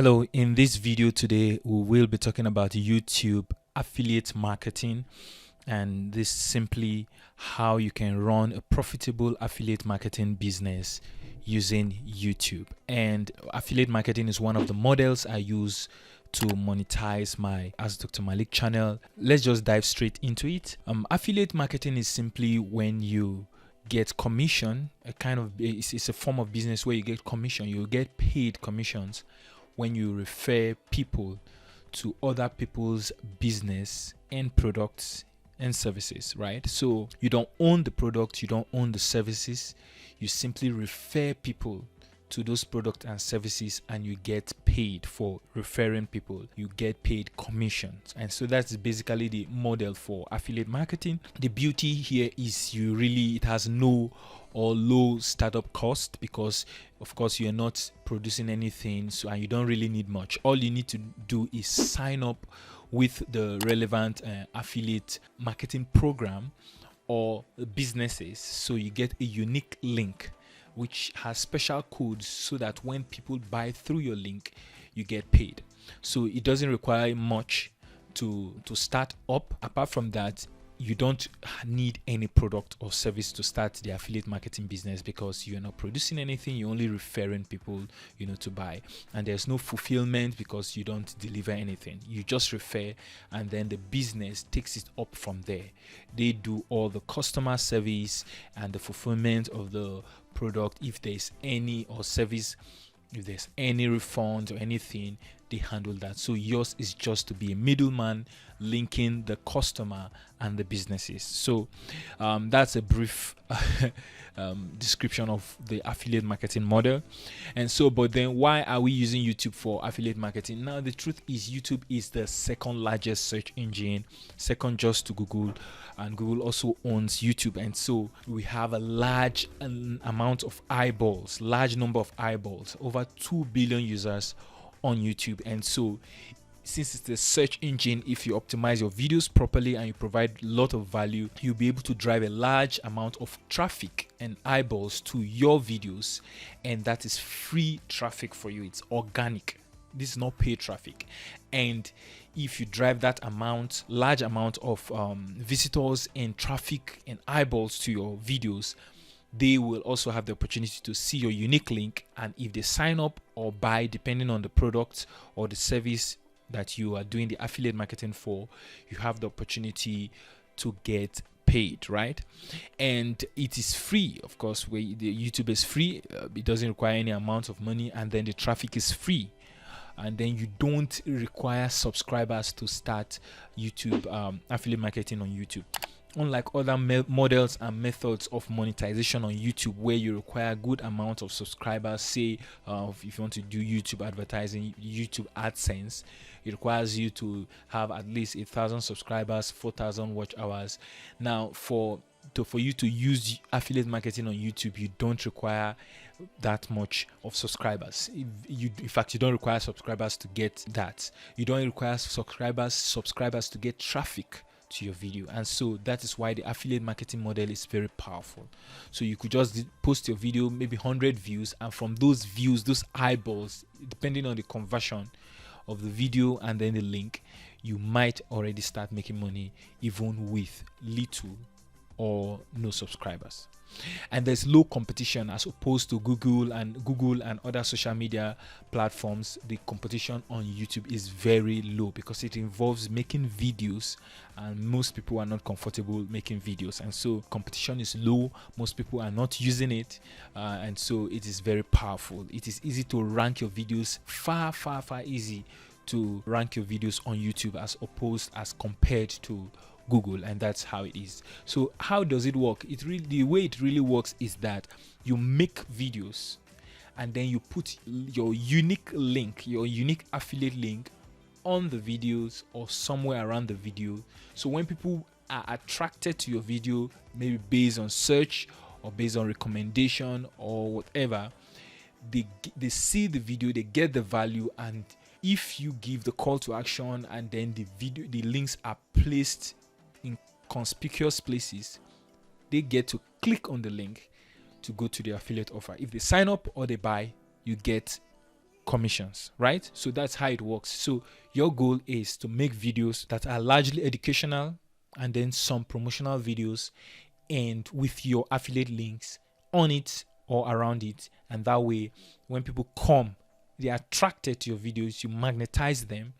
Hello, in this video today we will be talking about YouTube affiliate marketing, and this is simply how you can run a profitable affiliate marketing business using YouTube. And affiliate marketing is one of the models I use to monetize my Ask Dr. Malik channel. Let's just dive straight into it. Affiliate marketing is simply when you get commission, it's a form of business where you get commission, you get paid commissions when you refer people to other people's business and products and services, right? So you don't own the product, you don't own the services, you simply refer people to those products and services, and you get paid for referring people. You get paid commissions. And so that's basically the model for affiliate marketing. The beauty here is it has no or low startup cost, because of course you're not producing anything, so and you don't really need much. All you need to do is sign up with the relevant affiliate marketing program or businesses, so you get a unique link which has special codes, so that when people buy through your link, you get paid. So it doesn't require much to start up. Apart from that, you don't need any product or service to start the affiliate marketing business, because you're not producing anything, you're only referring people to buy. And there's no fulfillment, because you don't deliver anything, you just refer, and then the business takes it up from there. They do all the customer service and the fulfillment of the product. If there's any or service, if there's any refund or anything, they handle that. So yours is just to be a middleman linking the customer and the businesses. So that's a brief description of the affiliate marketing model. And so, but then why are we using YouTube for affiliate marketing? Now, the truth is YouTube is the second largest search engine, second just to Google, and Google also owns YouTube. And so we have a large amount of eyeballs, large number of eyeballs, over 2 billion users on YouTube. And so since it's a search engine, if you optimize your videos properly and you provide a lot of value, you'll be able to drive a large amount of traffic and eyeballs to your videos, and that is free traffic for you. It's organic. This is not paid traffic. And if you drive that large amount of visitors and traffic and eyeballs to your videos, they will also have the opportunity to see your unique link, and if they sign up or buy, depending on the product or the service that you are doing the affiliate marketing for, you have the opportunity to get paid, right? And it is free, of course. Where the YouTube is free, it doesn't require any amount of money, and then the traffic is free, and then you don't require subscribers to start YouTube affiliate marketing on YouTube. Unlike other models and methods of monetization on YouTube, where you require a good amount of subscribers, say if you want to do YouTube advertising, YouTube AdSense, it requires you to have at least 1,000 subscribers, 4,000 watch hours. Now, for you to use affiliate marketing on YouTube, you don't require that much of subscribers. In fact, you don't require subscribers to get that. You don't require subscribers to get traffic to your video. And so that is why the affiliate marketing model is very powerful. So you could just post your video, maybe 100 views, and from those views, those eyeballs, depending on the conversion of the video and then the link, you might already start making money even with little or no subscribers. And there's low competition as opposed to Google and other social media platforms. The competition on YouTube is very low, because it involves making videos, and most people are not comfortable making videos, and so competition is low. Most people are not using it, and so it is very powerful. It is easy to rank your videos, far easy to rank your videos on YouTube as compared to Google, and that's how it is. So how does it work? The way it really works is that you make videos, and then you put your unique link, your unique affiliate link on the videos or somewhere around the video. So when people are attracted to your video, maybe based on search or based on recommendation or whatever, they see the video, they get the value, and if you give the call to action and then the links are placed in conspicuous places, they get to click on the link to go to the affiliate offer. If they sign up or they buy, you get commissions, right? So that's how it works. So your goal is to make videos that are largely educational and then some promotional videos, and with your affiliate links on it or around it. And that way, when people come, they are attracted to your videos, you magnetize them,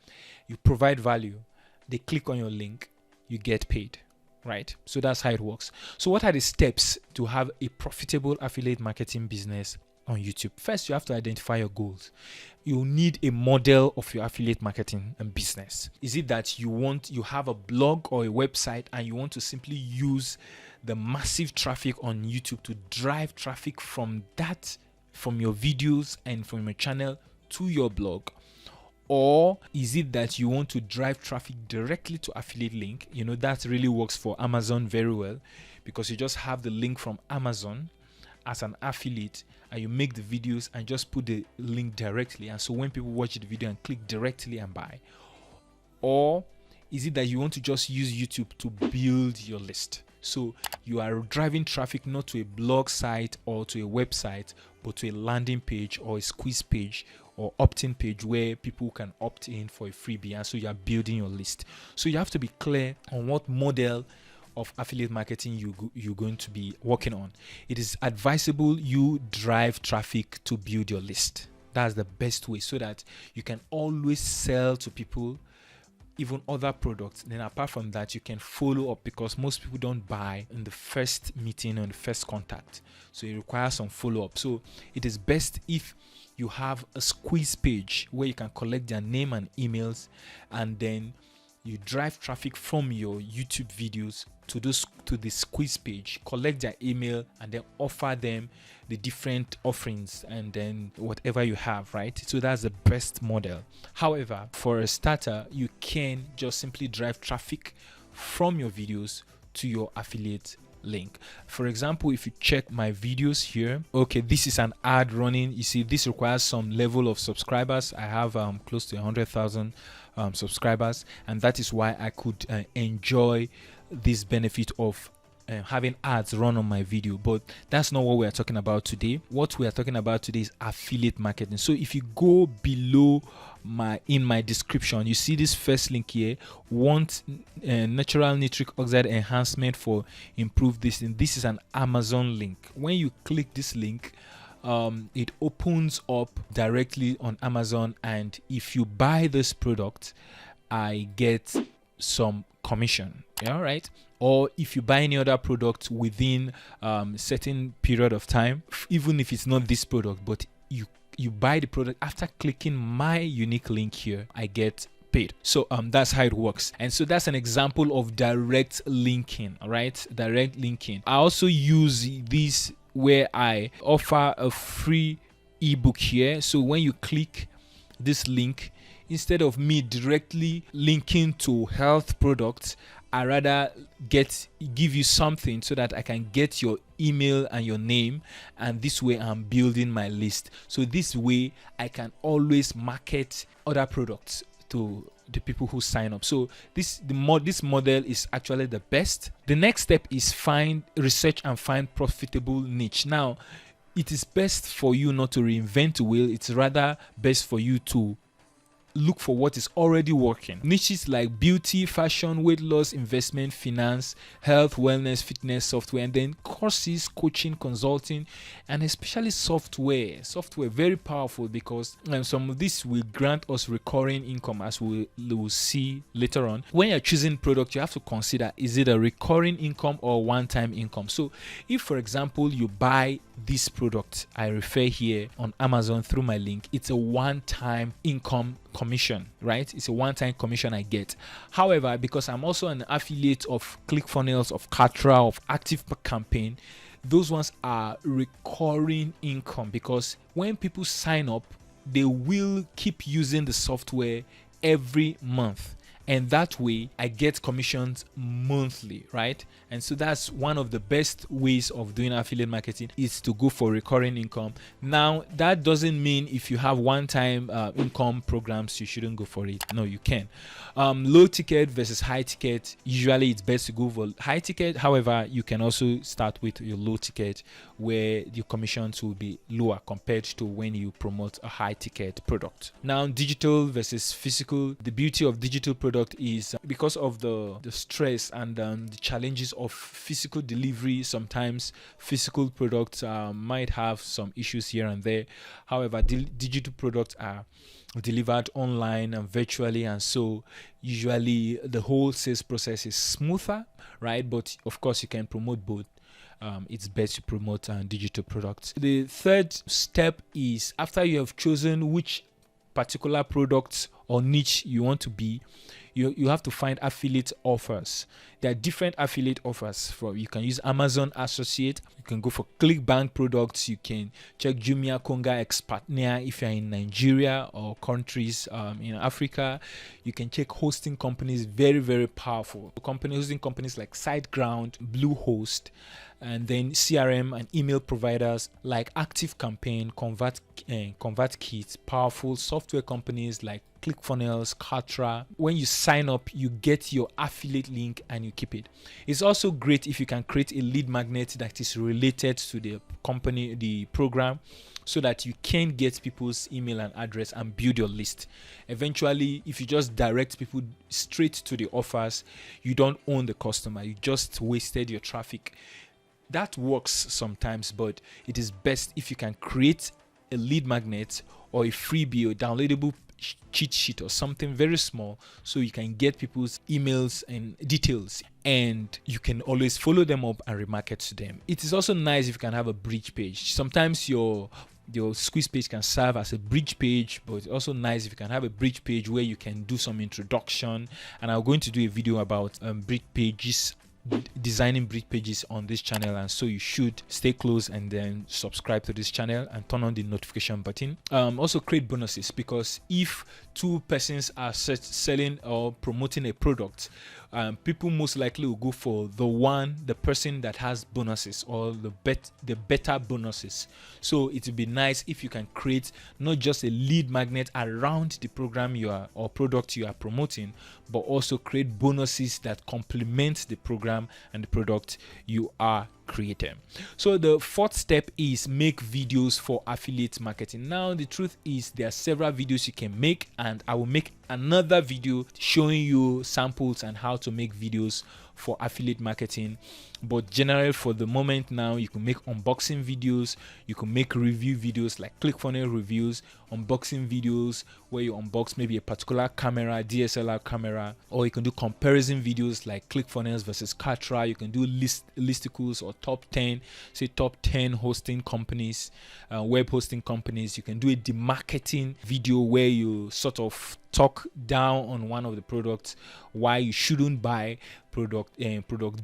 you provide value, they click on your link, you get paid, right? So that's how it works. So what are the steps to have a profitable affiliate marketing business on YouTube? First, you have to identify your goals. You need a model of your affiliate marketing and business. Is it that you have a blog or a website and you want to simply use the massive traffic on YouTube to drive traffic from your videos and from your channel to your blog? Or is it that you want to drive traffic directly to affiliate link? That really works for Amazon very well, because you just have the link from Amazon as an affiliate and you make the videos and just put the link directly, and so when people watch the video and click directly and buy. Or is it that you want to just use YouTube to build your list? So you are driving traffic not to a blog site or to a website, but to a landing page or a squeeze page or opt-in page where people can opt in for a freebie, and so you are building your list. So you have to be clear on what model of affiliate marketing you're going to be working on. It is advisable you drive traffic to build your list. That's the best way, so that you can always sell to people even other products. Then apart from that, you can follow up, because most people don't buy in the first meeting or the first contact, so it requires some follow-up. So it is best if you have a squeeze page where you can collect their name and emails, and then you drive traffic from your YouTube videos to the squeeze page, collect their email, and then offer them the different offerings and then whatever you have, right? So that's the best model. However, for a starter, you can just simply drive traffic from your videos to your affiliate link. For example, if you check my videos here, okay, this is an ad running. You see, this requires some level of subscribers. I have close to 100,000 subscribers, and that is why I could enjoy this benefit of having ads run on my video. But that's not what we are talking about today. What we are talking about today is affiliate marketing. So if you go below in my description, you see this first link here, want natural nitric oxide enhancement for improved this, and this is an Amazon link. When you click this link, it opens up directly on Amazon, and if you buy this product, I get some commission. All right. Or if you buy any other product within certain period of time, even if it's not this product, but you buy the product after clicking my unique link here, I get paid. So that's how it works. And so that's an example of direct linking. All right, direct linking. I also use this where I offer a free ebook here. So when you click this link, instead of me directly linking to health products, I rather give you something so that I can get your email and your name, and this way I'm building my list. So this way I can always market other products to the people who sign up. So this model is actually the best. The next step is research and find profitable niche. Now, it is best for you not to reinvent the wheel. It's rather best for you to look for what is already working. Niches like beauty, fashion, weight loss, investment, finance, health, wellness, fitness, software, and then courses, coaching, consulting, and especially software. Software, very powerful, because some of this will grant us recurring income, as we will see later on. When you're choosing product, you have to consider, is it a recurring income or one-time income? So if, for example, you buy this product I refer here on Amazon through my link, it's a one-time income commission, right? It's a one-time commission I get. However, because I'm also an affiliate of ClickFunnels, of Kartra, of Active Campaign, those ones are recurring income, because when people sign up, they will keep using the software every month, and that way I get commissions monthly, right? And so that's one of the best ways of doing affiliate marketing, is to go for recurring income. Now that doesn't mean if you have one-time income programs you shouldn't go for it. No, you can. Low ticket versus high ticket, usually it's best to go for high ticket. However, you can also start with your low ticket, where your commissions will be lower compared to when you promote a high ticket product. Now, digital versus physical. The beauty of digital product is because of the stress and the challenges of physical delivery. Sometimes physical products might have some issues here and there. However, digital products are delivered online and virtually, and so usually the whole sales process is smoother, right? But of course, you can promote both. It's best to promote digital products. The third step is, after you have chosen which particular products or niche you want to be, you have to find affiliate offers. There are different affiliate offers. You can use Amazon Associate, you can go for ClickBank products, you can check Jumia, Konga, Expartner if you're in Nigeria or countries in Africa. You can check hosting companies, very, very powerful. Hosting companies like SiteGround, Bluehost, and then CRM and email providers like ActiveCampaign, ConvertKit, powerful software companies like ClickFunnels, Kartra. When you sign up, you get your affiliate link and you keep it. It's also great if you can create a lead magnet that is related to the company, the program, so that you can get people's email and address and build your list. Eventually, if you just direct people straight to the offers, you don't own the customer, you just wasted your traffic. That works sometimes, but it is best if you can create a lead magnet or a freebie or downloadable cheat sheet or something very small, so you can get people's emails and details, and you can always follow them up and remarket to them. It is also nice if you can have a bridge page. Sometimes your squeeze page can serve as a bridge page, but it's also nice if you can have a bridge page where you can do some introduction. And I'm going to do a video about bridge pages, designing bridge pages on this channel, and so you should stay close and then subscribe to this channel and turn on the notification button. Also create bonuses, because if two persons are selling or promoting a product, people most likely will go for the person that has bonuses, or the better bonuses. So it would be nice if you can create not just a lead magnet around the program or product you are promoting, but also create bonuses that complement the program and the product you are creating. So the fourth step is make videos for affiliate marketing. Now the truth is there are several videos you can make, and I will make another video showing you samples and how to make videos for affiliate marketing. But generally, for the moment now, you can make unboxing videos, you can make review videos like ClickFunnels reviews, unboxing videos where you unbox maybe a particular camera, DSLR camera, or you can do comparison videos like ClickFunnels versus Kartra. You can do listicles or top 10 hosting companies, web hosting companies. You can do a demarketing video where you sort of talk down on one of the products, why you shouldn't buy product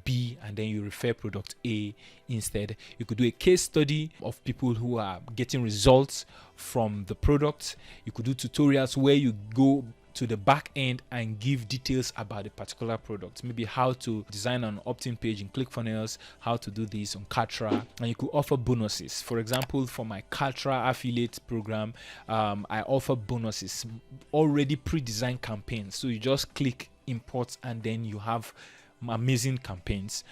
B, and then you refer product A instead. You could do a case study of people who are getting results from the product. You could do tutorials where you go to the back end and give details about a particular product, maybe how to design an opt-in page in ClickFunnels, how to do this on Kartra, and you could offer bonuses. For example, for my Kartra affiliate program, I offer bonuses, already pre-designed campaigns. So you just click import and then you have amazing campaigns,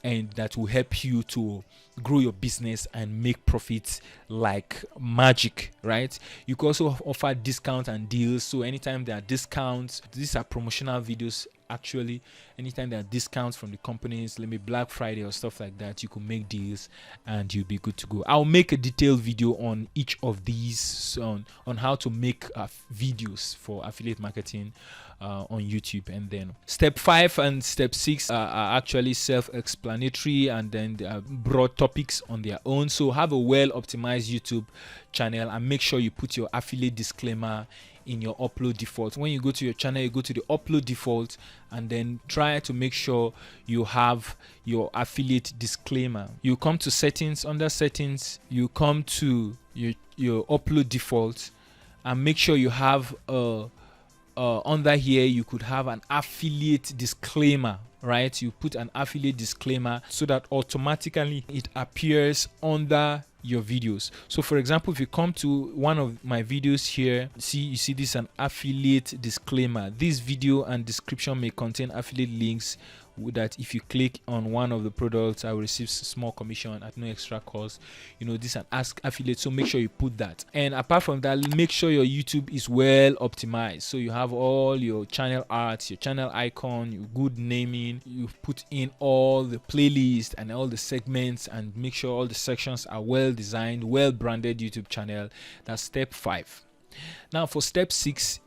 and that will help you to grow your business and make profits like magic, right? You can also offer discounts and deals. So anytime there are discounts, these are promotional videos actually. Anytime there are discounts from the companies, let me Black Friday or stuff like that, you can make deals and you'll be good to go. I'll make a detailed video on each of these, on how to make videos for affiliate marketing on YouTube. And then step 5 and step 6 are actually self-explanatory, and then they are broad topics on their own. So have a well-optimized YouTube channel and make sure you put your affiliate disclaimer in your upload default. When you go to your channel, you go to the upload default and then try to make sure you have your affiliate disclaimer. You come to settings. Under settings, you come to your upload default and make sure you have a under here you could have an affiliate disclaimer, right? You put an affiliate disclaimer so that automatically it appears under your videos. So for example, if you come to one of my videos here, you see this an affiliate disclaimer. This video and description may contain affiliate links that if you click on one of the products, I will receive small commission at no extra cost. You know, this is an ask affiliate, so make sure you put that. And apart from that, make sure your YouTube is well optimized, so you have all your channel arts, your channel icon, your good naming, you put in all the playlist and all the segments, and make sure all the sections are well designed, well branded YouTube channel. That's step 5. Now for step 6,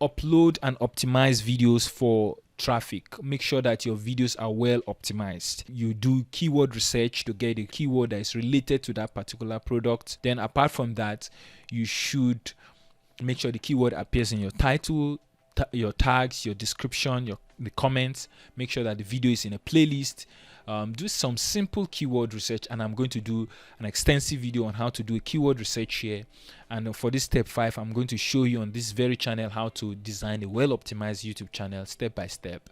upload and optimize videos for traffic. Make sure that your videos are well optimized. You do keyword research to get a keyword that is related to that particular product. Then apart from that, you should make sure the keyword appears in your title, your tags, your description, the comments. Make sure that the video is in a playlist. Do some simple keyword research, and I'm going to do an extensive video on how to do a keyword research here. And for this step 5, I'm going to show you on this very channel how to design a well optimized YouTube channel step by step.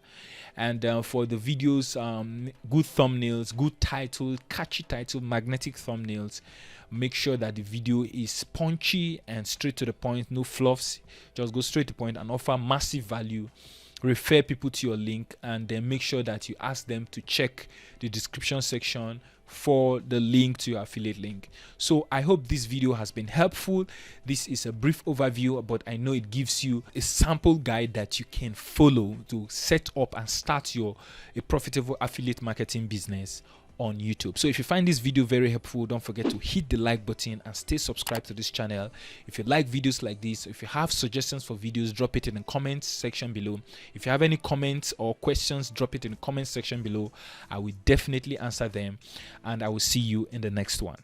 And for the videos, good thumbnails, good title, catchy title, magnetic thumbnails. Make sure that the video is punchy and straight to the point, no fluffs. Just go straight to the point and offer massive value. Refer people to your link, and then make sure that you ask them to check the description section for the link to your affiliate link. So I hope this video has been helpful. This is a brief overview, but I know it gives you a sample guide that you can follow to set up and start a profitable affiliate marketing business on YouTube. So if you find this video very helpful, don't forget to hit the like button and stay subscribed to this channel. If you like videos like this, if you have suggestions for videos, drop it in the comments section below. If you have any comments or questions, drop it in the comments section below. I will definitely answer them, and I will see you in the next one.